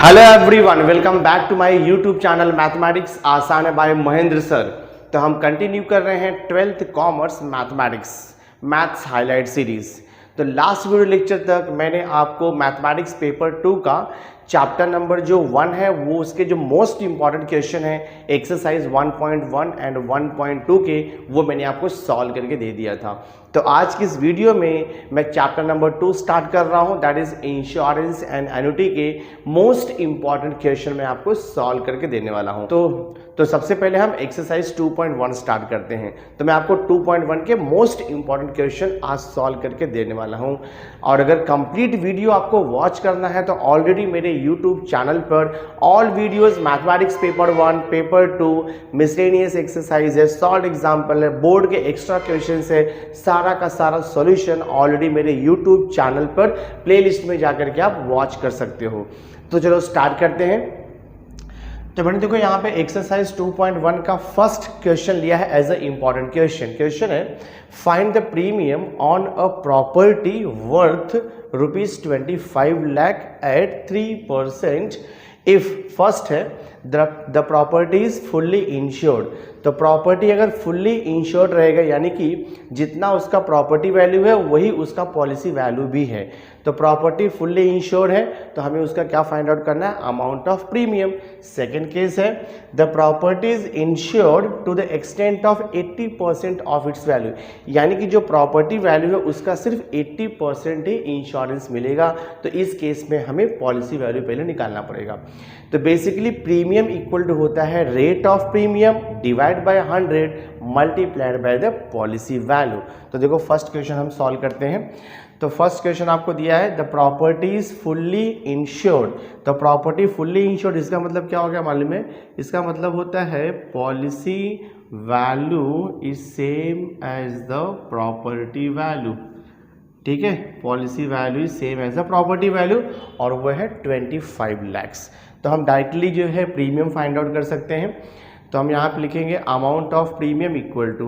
Hello everyone, welcome back to my YouTube channel mathematics आसान है bye Mahendra sir. तो हम कंटिन्यू कर रहे हैं 12th commerce mathematics maths highlight series. तो लास्ट वीडियो लेक्चर तक मैंने आपको मैथमेटिक्स पेपर 2 का चैप्टर नंबर जो 1 है वो उसके जो मोस्ट इंपॉर्टेंट क्वेश्चन है एक्सरसाइज 1.1 एंड 1.2 के वो मैंने आपको सॉल्व करके दे दिया था। तो आज की इस वीडियो में मैं चैप्टर नंबर 2 स्टार्ट कर रहा हूं, that is insurance and annuity के मोस्ट इंपॉर्टेंट क्वेश्चन मैं आपको सॉल्व करके देने वाला हूं। तो सबसे पहले हम एक्सरसाइज 2.1 स्टार्ट करते हैं। तो मैं आपको 2.1 के मोस्ट इंपॉर्टेंट क्वेश्चन आज सॉल्व करके देने वाला हूं। और अगर कंप्लीट वीडियो आपको वॉच करना है तो ऑलरेडी मेरे यूट्यूब चैनल पर all videos mathematics paper 1, paper 2, miscellaneous exercise है, सॉल्व एग्जाम्पल है, बोर्ड के एक्स्ट्रा क्वेश्चन है, सारा का सारा सॉल्यूशन ऑलरेडी मेरे यूट्यूब चैनल पर प्लेलिस्ट में जाकर के आप वॉच कर सकते हो। तो चलो स्टार्ट करते हैं। तो मैंने देखो यहाँ पे एक्सरसाइज 2.1 का फर्स्ट क्वेश्चन लिया है एज अ इंपॉर्टेंट क्वेश्चन है find the premium on a property worth ₹25 lakh at 3% if first है the property is fully insured. तो प्रॉपर्टी अगर फुल्ली इंश्योर्ड रहेगा यानी कि जितना उसका प्रॉपर्टी वैल्यू है वही उसका पॉलिसी वैल्यू भी है। तो प्रॉपर्टी फुल्ली इंश्योर्ड है तो हमें उसका क्या फाइंड आउट करना है, amount of premium. Second case है the property is insured to the extent of 80% of its value, यानी कि जो प्रॉपर्टी वैल्यू है उसका सिर्फ 80% ही इंश्योरेंस मिलेगा। तो इस केस में हमें पॉलिसी वैल्यू पहले निकालना पड़ेगा। तो बेसिकली प्रीमियम इक्वल टू होता है rate of premium divide by 100 multiplied by the policy value. तो देखो फर्स्ट क्वेश्चन हम सॉल्व करते हैं। तो फर्स्ट क्वेश्चन आपको दिया है the property is fully insured. तो प्रॉपर्टी फुल्ली इंश्योर्ड इसका मतलब क्या हो गया मालूम है, इसका मतलब होता है policy value is same as the property value. ठीक है, policy value is same as the property value और वो है 25 लैक्स। तो हम डायरेक्टली जो है प्रीमियम फाइंड आउट कर सकते हैं। तो हम यहाँ पे लिखेंगे amount of premium equal to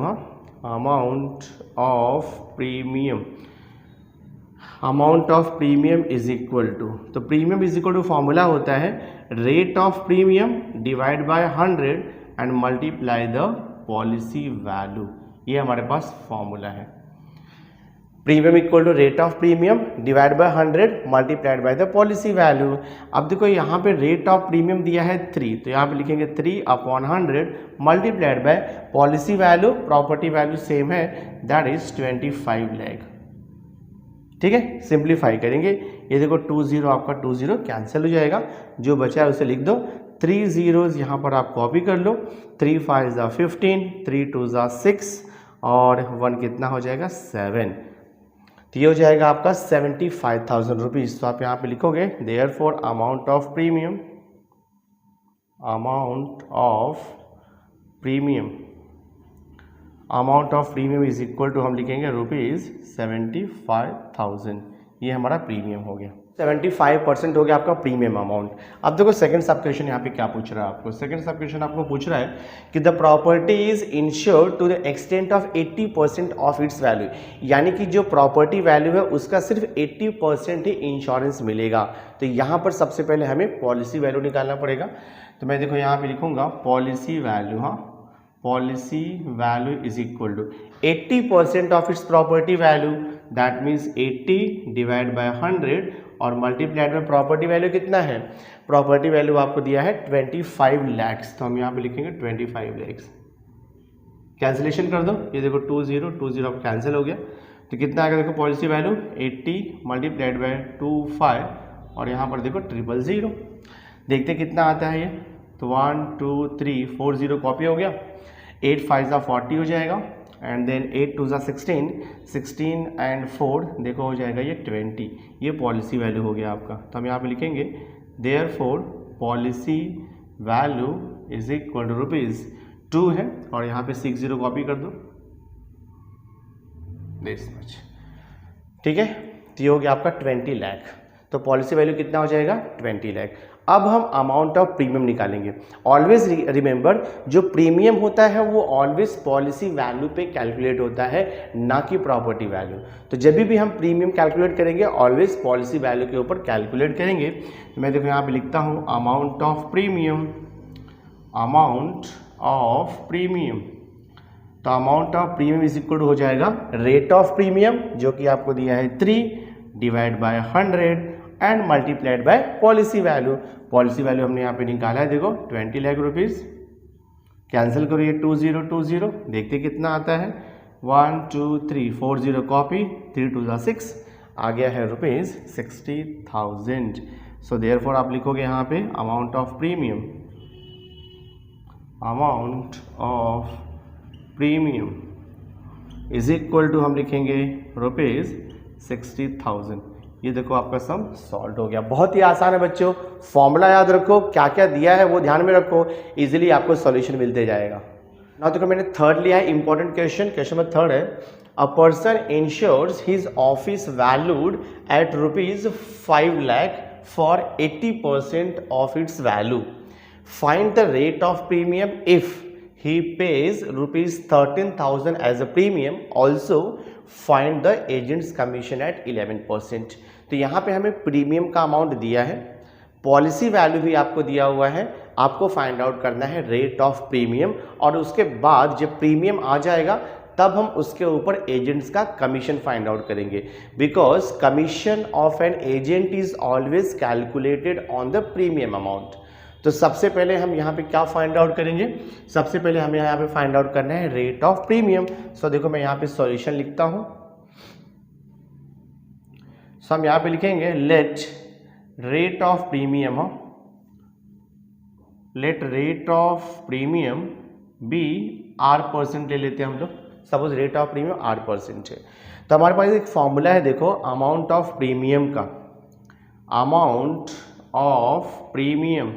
amount of premium, amount of premium is equal to, तो premium is equal to formula होता है rate of premium divide by 100 and multiply the policy value. ये हमारे पास फॉर्मूला है, premium equal to rate of premium divide by 100 multiplied by the policy value. अब देखो यहाँ पे रेट ऑफ प्रीमियम दिया है 3, तो यहाँ पे लिखेंगे 3/100 multiplied by policy value, property value same है दैट इज 25 लाख। ठीक है, सिंप्लीफाई करेंगे, ये देखो 20 आपका 20 कैंसिल हो जाएगा, जो बचा है उसे लिख दो। 3 zeros यहाँ पर आप कॉपी कर लो, 3 5 ज़ा 15, 3 2 ज़ा 6 और 1 कितना हो जाएगा 7। तो ये हो जाएगा आपका 75,000 रुपीज़। तो आप यहाँ पे लिखोगे therefore amount of premium, amount of premium, amount of premium is equal to हम लिखेंगे ₹75,000। ये हमारा प्रीमियम हो गया, 75% हो गया आपका प्रीमियम अमाउंट। अब देखो सेकंड सब क्वेश्चन यहाँ पे क्या पूछ रहा है आपको, सेकंड सब क्वेश्चन आपको पूछ रहा है कि the property is insured to the extent of 80% of its value, यानी कि जो प्रॉपर्टी वैल्यू है उसका सिर्फ 80% ही इंश्योरेंस मिलेगा। तो यहाँ पर सबसे पहले हमें पॉलिसी वैल्यू निकालना पड़ेगा। तो मैं देखो यहाँ पे लिखूंगा policy value, policy value is equal to 80% of its property value, that means 80 divide by 100 और मल्टीप्लाइड में प्रॉपर्टी वैल्यू कितना है, प्रॉपर्टी वैल्यू आपको दिया है 25 लैक्स। तो हम यहाँ पे लिखेंगे 25 लैक्स, कैंसिलेशन कर दो, ये देखो 20 अब कैंसिल हो गया। तो कितना आएगा देखो पॉलिसी वैल्यू 80 मल्टीप्लाइड बाय 25 और यहाँ पर देखो 000, देखते कितना आता है ये। तो 1 2 3 4 0 कॉपी हो गया, 8 5 ज़ा 40 हो जाएगा एंड देन 8 2 ज़ा 16, 16 एंड 4 देखो हो जाएगा ये 20। ये पॉलिसी वैल्यू हो गया आपका। तो हम यहाँ पे लिखेंगे therefore policy value is equal to ₹2 है और यहाँ पे 60 कॉपी कर दो, दिस मच। ठीक है, तो ये हो गया आपका 20 लाख। तो तो पॉलिसी वैल्यू कितना हो जाएगा 20 लाख। अब हम अमाउंट ऑफ प्रीमियम निकालेंगे। ऑलवेज रिमेंबर, जो प्रीमियम होता है वो ऑलवेज पॉलिसी वैल्यू पे कैलकुलेट होता है, ना कि प्रॉपर्टी वैल्यू। तो जब भी हम प्रीमियम कैलकुलेट करेंगे ऑलवेज पॉलिसी वैल्यू के ऊपर कैलकुलेट करेंगे। तो मैं देखो यहाँ पे लिखता हूँ amount of premium, amount of premium. तो amount of premium is equal हो जाएगा रेट ऑफ प्रीमियम जो कि आपको दिया है 3 divide by 100 and multiplied by policy value. Policy value हमने यहाँ पे निकाला है, देखो 20 लाख रुपीज़। कैंसिल करो ये 2020, देखते कितना आता है 1 2 3 4 0 कॉपी, 3 2 6 आ गया है रुपीज़ 60,000। सो देयरफॉर आप लिखोगे यहाँ पे amount of premium, amount of premium is equal to हम लिखेंगे रुपीज़ 60,000। ये देखो आपका सम सॉल्व हो गया। बहुत ही आसान है बच्चों, फॉर्मूला याद रखो, क्या क्या दिया है वो ध्यान में रखो, इजीली आपको सॉल्यूशन मिलते जाएगा। ना देखो मैंने थर्ड लिया है, important question. Question number third है, a person insures his office valued at ₹5 lakh for 80% of its value. Find the rate of premium if he pays ₹13,000 as a premium. Also find the agent's commission at 11%. तो यहाँ पे हमें premium का amount दिया है, policy value भी आपको दिया हुआ है, आपको फाइंड आउट करना है रेट ऑफ प्रीमियम, और उसके बाद जब प्रीमियम आ जाएगा तब हम उसके ऊपर एजेंट्स का कमीशन फाइंड आउट करेंगे, because commission of an agent is always calculated on the premium amount. तो सबसे पहले हम यहाँ पे क्या फाइंड आउट करेंगे, सबसे पहले हमें यहाँ पे फाइंड आउट करना है रेट ऑफ प्रीमियम। सो देखो मैं यहाँ पे सॉल्यूशन लिखता हूँ। सो हम यहाँ पे लिखेंगे let rate of premium, let rate of premium be R% ले लेते हैं हम लोग। Suppose rate of premium R% है, तो हमारे पास एक फॉर्मूला है, देखो अमाउंट ऑफ प्रीमियम का, amount of premium,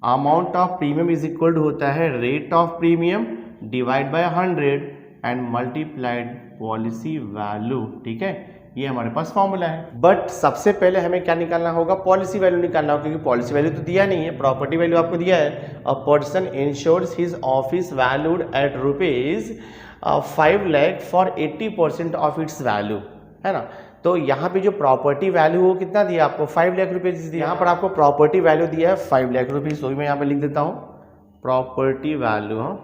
amount of premium is equal to होता है rate of premium divide by 100 and multiplied policy value. ठीक है, ये हमारे पास फॉर्मूला है। बट सबसे पहले हमें क्या निकालना होगा, पॉलिसी वैल्यू निकालना होगा, क्योंकि पॉलिसी वैल्यू तो दिया नहीं है, प्रॉपर्टी वैल्यू आपको दिया है। A person insures his office valued at ₹5 lakh for 80% of its value, है ना। तो यहाँ पे जो प्रॉपर्टी वैल्यू वो कितना दिया आपको, 5 लाख रुपीज़ दिया। यहाँ पर आपको प्रॉपर्टी वैल्यू दिया है 5 लाख रुपीज़, तो मैं यहाँ पे लिख देता हूँ प्रॉपर्टी वैल्यू। हाँ,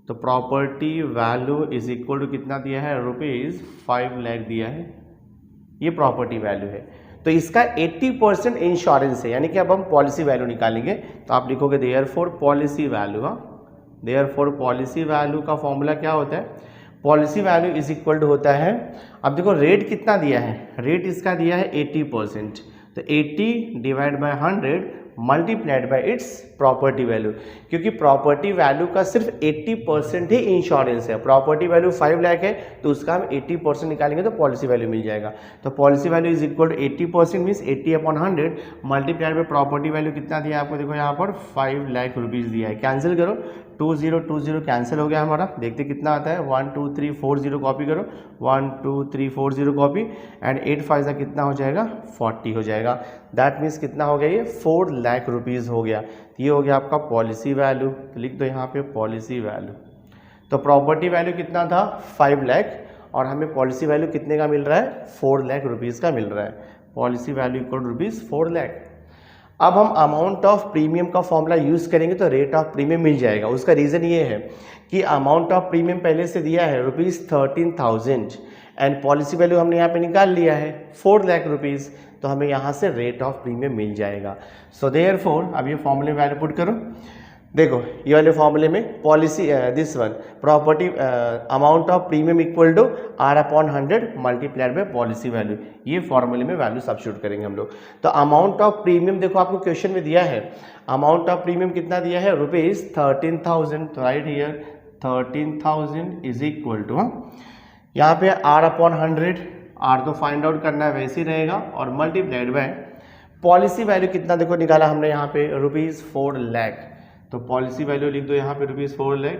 तो property value is equal to कितना दिया है, ₹5 लाख दिया है, ये प्रॉपर्टी वैल्यू है। तो इसका 80% इंश्योरेंस है, यानी कि अब हम पॉलिसी वैल्यू निकालेंगे। तो आप लिखोगे देयरफॉर पॉलिसी वैल्यू। हाँ, देयरफॉर पॉलिसी वैल्यू का फॉर्मूला क्या होता है, policy value is equal to होता है, अब देखो रेट कितना दिया है, रेट इसका दिया है 80%, तो 80 divide by 100 multiplied bye it's property value, क्योंकि प्रॉपर्टी वैल्यू का सिर्फ 80% ही इंश्योरेंस है। प्रॉपर्टी वैल्यू 5 लाख है, तो उसका हम 80% निकालेंगे तो पॉलिसी वैल्यू मिल जाएगा। तो policy value is equal to 80% means 80/100 multiplied by property value कितना दिया आपको, देखो यहाँ पर 5 लाख रुपीज़ दिया है। कैंसिल करो, 2020 कैंसिल हो गया हमारा, देखते कितना आता है, 1 2 3 4 0 कॉपी करो, 1 2 3 4 0 कॉपी एंड 8 5 कितना हो जाएगा, 40 हो जाएगा। दैट मीन्स कितना हो गया, ये 4 लाख रुपीज़ हो गया। ये हो गया आपका पॉलिसी वैल्यू, तो लिख दो यहाँ पे पॉलिसी वैल्यू। तो प्रॉपर्टी वैल्यू कितना था 5 लाख, और हमें पॉलिसी वैल्यू कितने का मिल रहा है, 4 लाख रुपीज़ का मिल रहा है। Policy value equal ₹4 lakh. अब हम अमाउंट ऑफ प्रीमियम का फॉर्मूला यूज़ करेंगे तो रेट ऑफ प्रीमियम मिल जाएगा। उसका रीज़न ये है कि अमाउंट ऑफ प्रीमियम पहले से दिया है ₹13,000 एंड पॉलिसी वैल्यू हमने यहाँ पे निकाल लिया है 4 लाख रुपीज़, तो हमें यहाँ से रेट ऑफ प्रीमियम मिल जाएगा। सो देयरफॉर अब ये फॉर्मूले में वैल्यू पुट करो, देखो ये वाले फॉर्मूले में policy this one property amount of premium equal to R/100 multiplied by policy value, ये फॉर्मूले में वैल्यू सब्स्टिट्यूट करेंगे हम लोग। तो अमाउंट ऑफ प्रीमियम देखो आपको क्वेश्चन में दिया है, अमाउंट ऑफ प्रीमियम कितना दिया है, ₹13,000, तो right here 13,000 is equal to, यहाँ पे R/100, R तो फाइंड आउट करना है वैसे ही रहेगा, और मल्टीप्लाइड बाय पॉलिसी वैल्यू कितना देखो निकाला हमने यहाँ पे ₹4 लाख, तो पॉलिसी वैल्यू लिख दो यहाँ पे ₹4 lakh.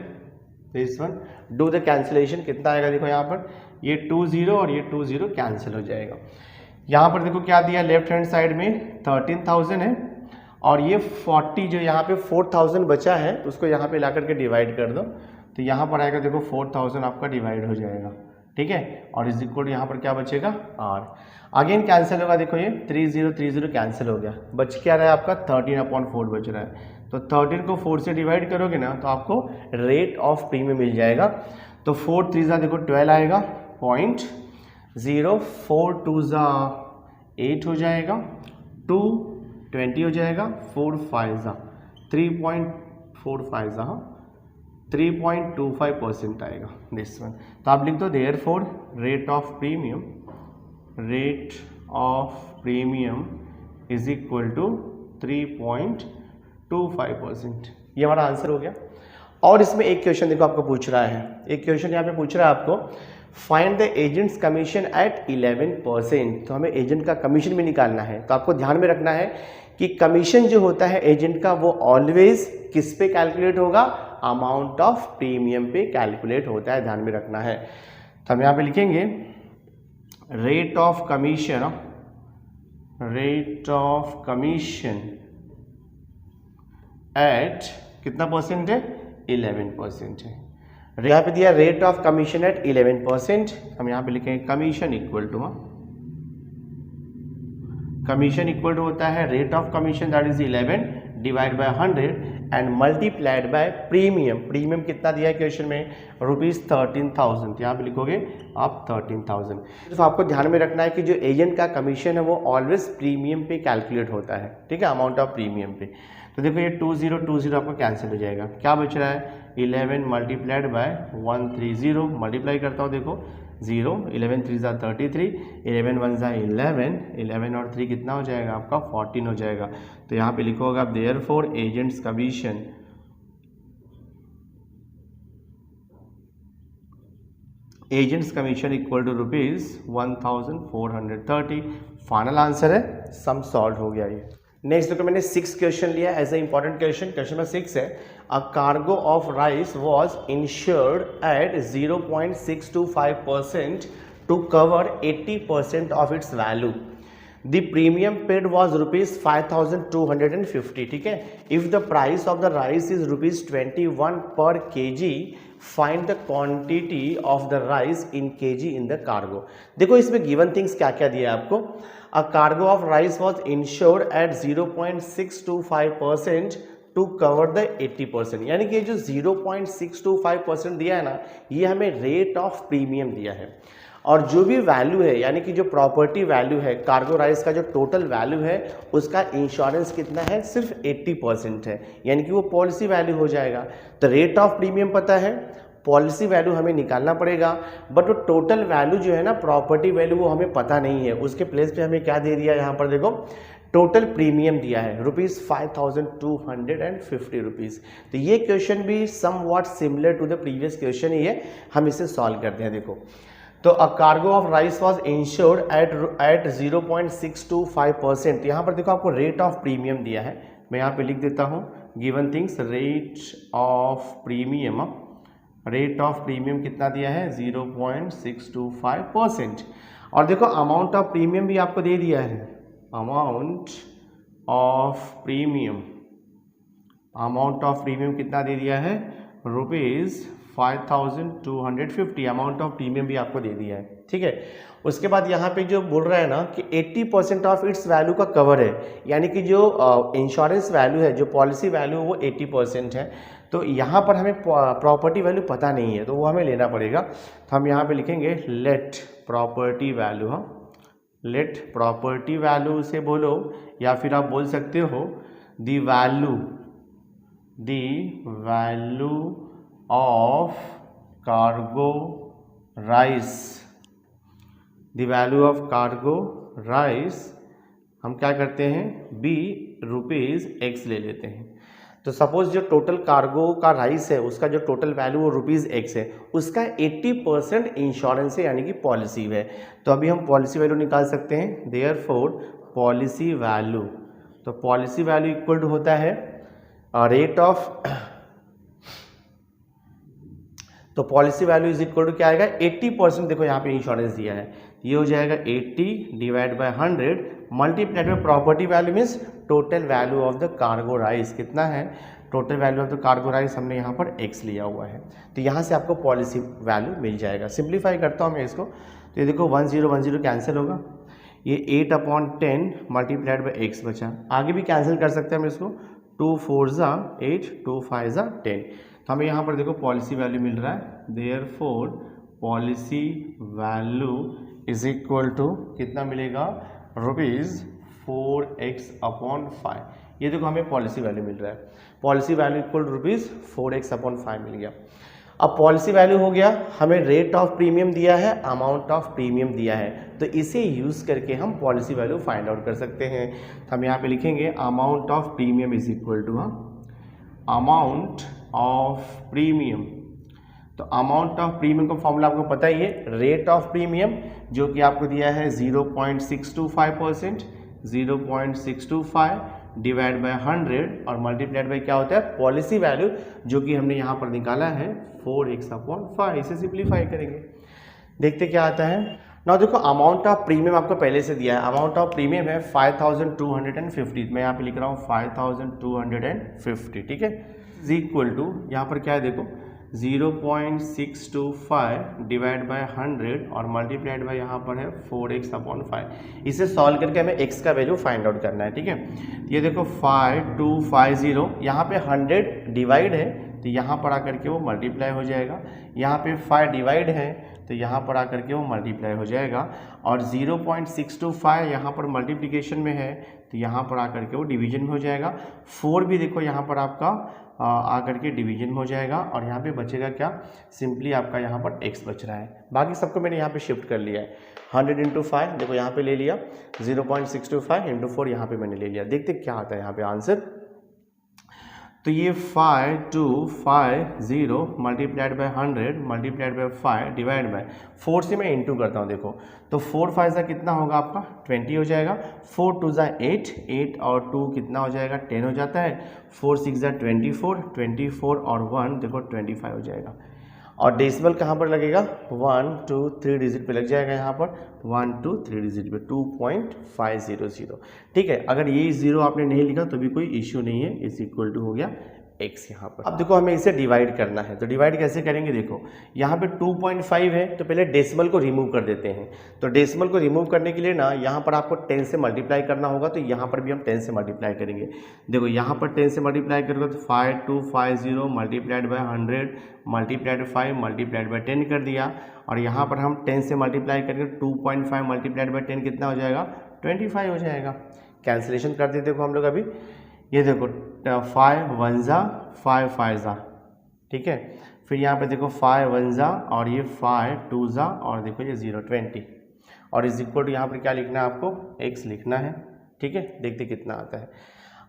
This one do the cancellation, कितना आएगा देखो यहाँ पर, ये 20 और ये 20 कैंसिल हो जाएगा। यहाँ पर देखो क्या दिया, लेफ्ट हैंड साइड में 13,000 है और ये 40 जो यहाँ पे 4,000 बचा है उसको यहाँ पे ला करके डिवाइड कर दो, तो यहाँ पर आएगा देखो 4,000 आपका डिवाइड हो जाएगा, ठीक है। और इज इक्वल यहाँ पर क्या बचेगा आर, अगेन कैंसिल होगा, देखो ये 30 कैंसिल हो गया, बच क्या रहा है आपका 13/4 बच रहा है। तो 13 को 4 से डिवाइड करोगे ना तो आपको रेट ऑफ प्रीमियम मिल जाएगा। तो 4 3 देखो 12 आएगा, 0.0, 4 2 8 हो जाएगा, 2 20 हो जाएगा, 4 5 3.45 3.25% आएगा दिस वन। तो आप लिख दो therefore rate of premium is equal to 3.25%। ये हमारा आंसर हो गया। और इसमें एक क्वेश्चन देखो आपको पूछ रहा है, एक क्वेश्चन यहाँ पे पूछ रहा है आपको, find the agent's commission at 11%। तो हमें एजेंट का कमीशन भी निकालना है। तो आपको ध्यान में रखना है कि कमीशन जो होता है एजेंट का वो ऑलवेज किस पे कैलकुलेट होगा, अमाउंट ऑफ प्रीमियम पे कैलकुलेट होता है, ध्यान में रखना है। तो हम यहाँ पे लिखेंगे रेट ऑफ कमीशन एट कितना परसेंट है, 11% है। यहाँ पे दिया रेट ऑफ कमीशन एट 11%, हम यहाँ पे लिखेंगे कमीशन इक्वल टू होता है rate of commission that is 11 divide by 100 and multiplied by premium. Premium कितना दिया है क्वेश्चन में, ₹13,000। यहाँ पे लिखोगे आप 13,000। तो आपको ध्यान में रखना है कि जो एजेंट का कमीशन है वो ऑलवेज प्रीमियम पे कैलकुलेट होता है, ठीक है, अमाउंट ऑफ प्रीमियम पे। तो देखो ये 2020 आपका कैंसिल हो जाएगा, क्या बच रहा है 11 मल्टीप्लाइड बाय 130, मल्टीप्लाई करता हूँ देखो 0, 11 3 33, 11 1 11, 11 और 3 कितना हो जाएगा आपका 14 हो जाएगा। तो यहाँ पे लिखोगे आप therefore agent's commission equal to ₹1,430। Final answer है, सम सॉल्व हो गया ये। नेक्स्ट देखो मैंने 6 क्वेश्चन लिया as a important question. Question number 6 है, a cargo of rice was insured at 0.625% to cover 80% of its value. The premium paid was ₹5,250, ठीक है। If the price of the rice is ₹21 per kg, find the quantity of the rice in kg in the cargo. देखो इसमें given things क्या क्या दिया है आपको। A cargo of rice was insured at 0.625% to cover the 80%, यानी कि जो 0.625% दिया है ना, ये हमें रेट ऑफ प्रीमियम दिया है। और जो भी वैल्यू है यानी कि जो प्रॉपर्टी वैल्यू है कार्गो राइस का, जो टोटल वैल्यू है उसका इंश्योरेंस कितना है, सिर्फ 80% है, यानी कि वो पॉलिसी वैल्यू हो जाएगा। तो रेट ऑफ प्रीमियम पता है, पॉलिसी वैल्यू हमें निकालना पड़ेगा, बट वो टोटल वैल्यू जो है ना, प्रॉपर्टी वैल्यू, वो हमें पता नहीं है। उसके प्लेस पे हमें क्या दे दिया, यहाँ पर देखो टोटल प्रीमियम दिया है ₹5,250। तो ये क्वेश्चन भी somewhat similar to the previous question ही है, हम इसे सॉल्व करते हैं। देखो तो a cargo of rice was insured at 0.625%। यहाँ पर देखो आपको रेट ऑफ प्रीमियम दिया है, मैं यहाँ पे लिख देता हूँ given things, rate of premium कितना दिया है 0.625%। और देखो अमाउंट ऑफ प्रीमियम भी आपको दे दिया है, अमाउंट ऑफ प्रीमियम कितना दे दिया है, ₹5,250 अमाउंट ऑफ प्रीमियम भी आपको दे दिया है, ठीक है। उसके बाद यहाँ पे जो बोल रहा है ना कि 80% ऑफ इट्स वैल्यू का कवर है, यानी कि जो इंश्योरेंस वैल्यू है, जो पॉलिसी वैल्यू है वो 80% है। तो यहाँ पर हमें प्रॉपर्टी वैल्यू पता नहीं है, तो वो हमें लेना पड़ेगा। तो हम यहाँ पे लिखेंगे लेट प्रॉपर्टी वैल्यू से बोलो, या फिर आप बोल सकते हो the value of cargo rice, हम क्या करते हैं ₹X ले लेते हैं। तो सपोज जो टोटल कार्गो का राइस है उसका जो टोटल वैल्यू वो ₹X है, उसका 80% इंश्योरेंस है, यानी कि पॉलिसी है। तो अभी हम पॉलिसी वैल्यू निकाल सकते हैं, देयरफॉर पॉलिसी वैल्यू, तो पॉलिसी वैल्यू इक्वल टू होता है रेट ऑफ तो policy value is equal to क्या आएगा 80%, देखो यहाँ पे इंश्योरेंस दिया है, ये हो जाएगा 80 divide by 100 multiplied by property value means total value of the cargo rice कितना है, total value of the cargo rice हमने यहाँ पर x लिया हुआ है, तो यहाँ से आपको पॉलिसी वैल्यू मिल जाएगा। सिंप्लीफाई करता हूँ मैं इसको, तो ये देखो 10 कैंसिल होगा, ये 8/10 मल्टीप्लाइड बाई x बचा, आगे भी कैंसिल कर सकते हैं हम इसको, 2 4 ज़ा 8 2 5 ज़ा 10, तो हमें यहाँ पर देखो पॉलिसी वैल्यू मिल रहा है, therefore policy value is equal to कितना मिलेगा, ₹4x/5। ये देखो हमें पॉलिसी वैल्यू मिल रहा है, policy value equal to ₹4x/5 मिल गया। अब पॉलिसी वैल्यू हो गया, हमें रेट ऑफ प्रीमियम दिया है, अमाउंट ऑफ प्रीमियम दिया है, तो इसे यूज़ करके हम पॉलिसी वैल्यू फाइंड आउट कर सकते हैं। तो हम यहाँ पे लिखेंगे amount of premium is equal to amount of premium, तो अमाउंट ऑफ प्रीमियम का फॉर्मूला आपको पता ही है, रेट ऑफ प्रीमियम जो कि आपको दिया है 0.625%, 0.625 डिवाइड बाय 100 और मल्टीप्लाइड बाय क्या होता है पॉलिसी वैल्यू जो कि हमने यहाँ पर निकाला है 4x/5। इसे सिंप्लीफाई करेंगे, देखते क्या आता है। ना देखो अमाउंट ऑफ प्रीमियम आपको पहले से दिया है, अमाउंट ऑफ प्रीमियम है 5250, मैं यहाँ पे लिख रहा हूँ 5250, ठीक है, इज इक्वल टू यहाँ पर क्या है देखो 0.625 डिवाइड बाय 100 और मल्टीप्लाइड बाय यहाँ पर है 4x/5। इसे सॉल्व करके हमें x का वैल्यू फाइंड आउट करना है, ठीक है। ये देखो 5250, यहाँ पे 100 डिवाइड है तो यहाँ पर आकर के वो मल्टीप्लाई हो जाएगा, यहाँ पे 5 डिवाइड है तो यहाँ पर आकर के वो मल्टीप्लाई हो जाएगा, और 0.625 यहाँ पर मल्टीप्लिकेशन में है तो यहाँ पर आकर के वो डिवीजन में हो जाएगा। 4 भी देखो यहाँ पर आपका आकर के डिवीजन में हो जाएगा, और यहाँ पे बचेगा क्या, सिंपली आपका यहाँ पर x बच रहा है। बाकी सबको मैंने यहाँ पे शिफ्ट कर लिया है, 100 × 5 देखो यहाँ पे ले लिया, 0.625 × 4 यहाँ पे मैंने ले लिया, देखते क्या आता है यहाँ पे आंसर। तो ये 5250 multiplied by 100 multiplied bye 5 divide by 4 से मैं इंटू करता हूँ देखो, तो 4 5 ज़ा कितना होगा आपका 20 हो जाएगा, 4 2 ज़ा 8 8 और 2 कितना हो जाएगा 10 हो जाता है, 4 6 ज़ा 24 24 और 1 देखो 25 हो जाएगा। और डेसिमल कहाँ पर लगेगा 1 2 3 डिजिट पे लग जाएगा, यहाँ पर 1 2 3 डिजिट पे 2.500, ठीक है। अगर ये जीरो आपने नहीं लिखा तो भी कोई इश्यू नहीं है, इस इक्वल टू हो गया x यहाँ पर। अब देखो हमें इसे डिवाइड करना है, तो डिवाइड कैसे करेंगे देखो, यहाँ पे 2.5 है तो पहले डेसिमल को रिमूव कर देते हैं, तो डेसिमल को रिमूव करने के लिए ना यहाँ पर आपको 10 से मल्टीप्लाई करना होगा, तो यहाँ पर भी हम 10 से मल्टीप्लाई करेंगे। देखो यहाँ पर 10 से मल्टीप्लाई करोगे तो 5250 multiplied by 100 multiplied 5 multiplied by 10 कर दिया, और यहाँ पर हम 10 से मल्टीप्लाई करेंगे 2.5 मल्टीप्लाइड बाय 10 कितना हो जाएगा 25 हो जाएगा। कैंसिलेशन कर देते देखो हम लोग अभी, ये देखो 5 1 ज़ा 5 5 ज़ा, ठीक है, फिर यहाँ पे देखो 5 1 ज़ा और ये 5 2 ज़ा और देखो ये 0 20, और इज इक्वल टू यहाँ पर क्या लिखना है आपको x लिखना है, ठीक है। देखते कितना आता है।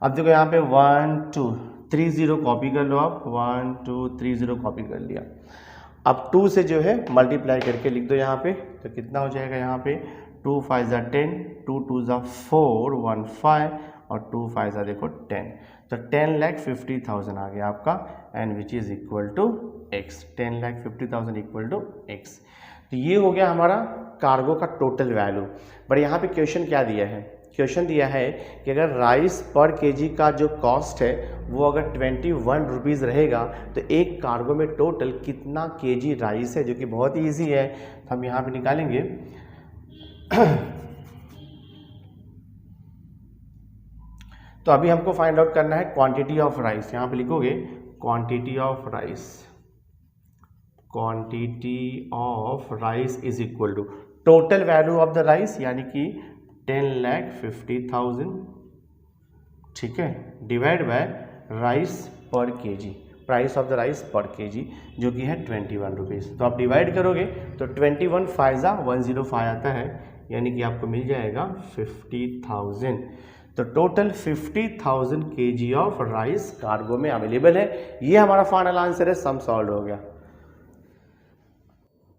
अब देखो यहाँ पे 1 2 3 0 कॉपी कर लो आप, 1 2 3 0 कॉपी कर लिया। अब 2 से जो है मल्टीप्लाई करके लिख दो यहाँ पे, तो कितना हो जाएगा यहाँ पे 2 5 ज़ा 10 2 2 ज़ा 4 1 5 और 2 5 ज़ा देखो 10, तो 10,50,000 आ गया आपका, and which is equal to x, 10,50,000 equal to x। तो ये हो गया हमारा कार्गो का टोटल वैल्यू। बट यहाँ पे क्वेश्चन क्या दिया है, क्वेश्चन दिया है कि अगर राइस पर केजी का जो कॉस्ट है वो अगर 21 रुपीज़ रहेगा तो एक कार्गो में टोटल कितना केजी राइस है, जो कि बहुत ही ईजी है, तो हम यहाँ पे निकालेंगे। तो अभी हमको फाइंड आउट करना है क्वांटिटी ऑफ राइस, यहाँ पे लिखोगे quantity of rice, quantity of rice is equal to total value of the rice यानी कि 10,50,000, ठीक है, divide by rice per KG, price of the rice per KG जो कि है 21 रुपीज़। तो आप डिवाइड करोगे तो 21 5 ज़ा 105 आता है, यानी कि आपको मिल जाएगा 50,000। तो total 50,000 KG of rice cargo में अवेलेबल है। ये हमारा फाइनल आंसर है, सम सॉल्व हो गया।